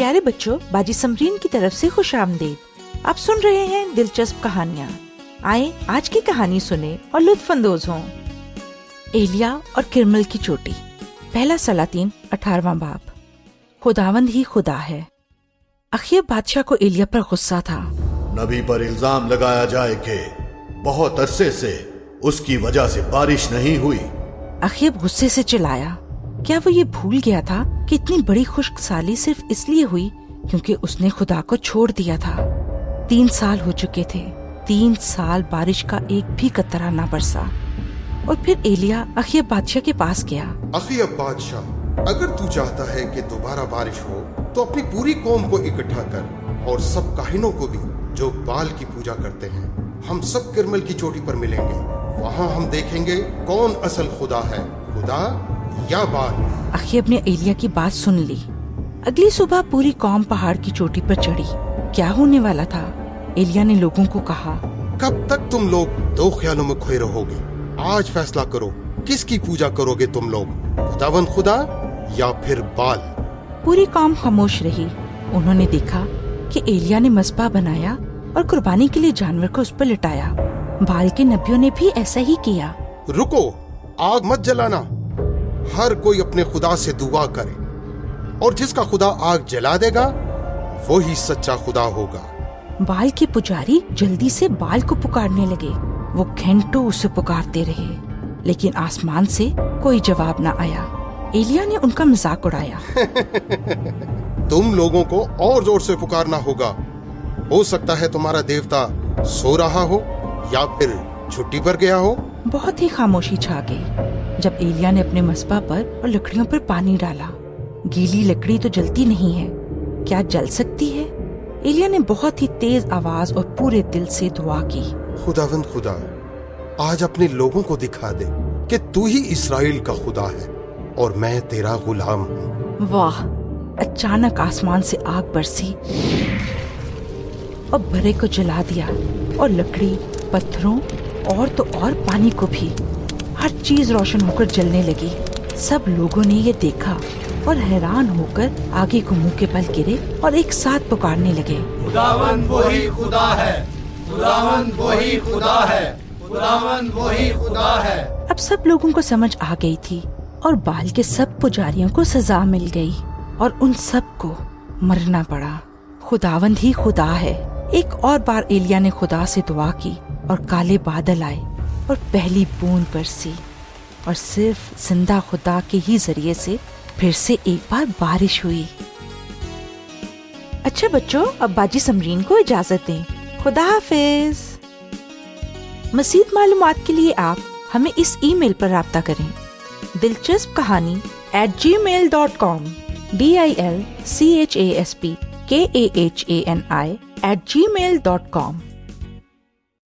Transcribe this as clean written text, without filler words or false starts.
پیارے بچوں، باجی سمرین کی طرف سے خوش آمدید۔ آپ سن رہے ہیں دلچسپ کہانیاں۔ آئیں آج کی کہانی سنیں اور لطف اندوز ہوں۔ ایلیا اور کرمل کی چوٹی، پہلا سلاطین 18واں باب۔ خداوند ہی خدا ہے۔ اخیب بادشاہ کو ایلیا پر غصہ تھا۔ نبی پر الزام لگایا جائے کہ بہت عرصے سے اس کی وجہ سے بارش نہیں ہوئی۔ اخیب غصے سے چلایا۔ کیا وہ یہ بھول گیا تھا کہ اتنی بڑی خشک سالی صرف اس لیے ہوئی کیونکہ اس نے خدا کو چھوڑ دیا تھا؟ 3 سال ہو چکے تھے، 3 سال بارش کا ایک بھی قطرہ نہ برسا۔ اور پھر ایلیا اخیب بادشاہ کے پاس گیا۔ اخیب بادشاہ، اگر تو چاہتا ہے کہ دوبارہ بارش ہو تو اپنی پوری قوم کو اکٹھا کر اور سب کاہنوں کو بھی جو بال کی پوجا کرتے ہیں، ہم سب کرمل کی چوٹی پر ملیں گے۔ وہاں ہم دیکھیں گے کون اصل خدا ہے، خدا یا بال۔ اخیب نے ایلیا کی بات سن لی۔ اگلی صبح پوری قوم پہاڑ کی چوٹی پر چڑھی۔ کیا ہونے والا تھا؟ ایلیا نے لوگوں کو کہا، کب تک تم لوگ 2 خیالوں میں کھوئے رہو گے؟ آج فیصلہ کرو، کس کی پوجا کرو گے تم لوگ، خداوند خدا یا پھر بال؟ پوری قوم خاموش رہی۔ انہوں نے دیکھا کہ ایلیا نے مذبح بنایا اور قربانی کے لیے جانور کو اس پر لٹایا۔ بال کے نبیوں نے بھی ایسا ہی کیا۔ رکو، آگ مت جلانا۔ ہر کوئی اپنے خدا سے دعا کرے، اور جس کا خدا آگ جلا دے گا وہی سچا خدا ہوگا۔ بال کے پجاری جلدی سے بال کو پکارنے لگے۔ وہ گھنٹوں اسے پکارتے رہے، لیکن آسمان سے کوئی جواب نہ آیا۔ ایلیا نے ان کا مذاق اڑایا۔ تم لوگوں کو اور زور سے پکارنا ہوگا، ہو سکتا ہے تمہارا دیوتا سو رہا ہو یا پھر چھٹی پر گیا ہو۔ بہت ہی خاموشی چھا گئی جب ایلیا نے اپنے مذبح پر اور لکڑیوں پر پانی ڈالا۔ گیلی لکڑی تو جلتی نہیں ہے، کیا جل سکتی ہے؟ ایلیا نے بہت ہی تیز آواز اور پورے دل سے دعا کی، خداوند خدا، آج اپنے لوگوں کو دکھا دے کہ تو ہی اسرائیل کا خدا ہے اور میں تیرا غلام ہوں۔ واہ! اچانک آسمان سے آگ برسی اور برے کو جلا دیا، اور لکڑی، پتھروں اور تو اور پانی کو بھی۔ ہر چیز روشن ہو کر جلنے لگی۔ سب لوگوں نے یہ دیکھا اور حیران ہو کر آگے کو منہ کے بل گرے اور ایک ساتھ پکارنے لگے، خداوند وہی خدا ہے، خداوند وہی خدا ہے، خداوند وہی خدا ہے۔ اب سب لوگوں کو سمجھ آ گئی تھی اور بال کے سب پجاریوں کو سزا مل گئی اور ان سب کو مرنا پڑا۔ خداوند ہی خدا ہے۔ ایک اور بار ایلیا نے خدا سے دعا کی اور کالے بادل آئے اور پہلی بوند برسی، اور صرف زندہ خدا کے ہی ذریعے سے پھر سے ایک بار بارش ہوئی۔ اچھا بچوں، اب باجی سمرین کو اجازت دیں۔ خدا حافظ۔ مزید معلومات کے لیے آپ ہمیں اس ای میل پر رابطہ کریں، دلچسپ کہانی @gmail.com DILCHASPKAHANI @gmail.com۔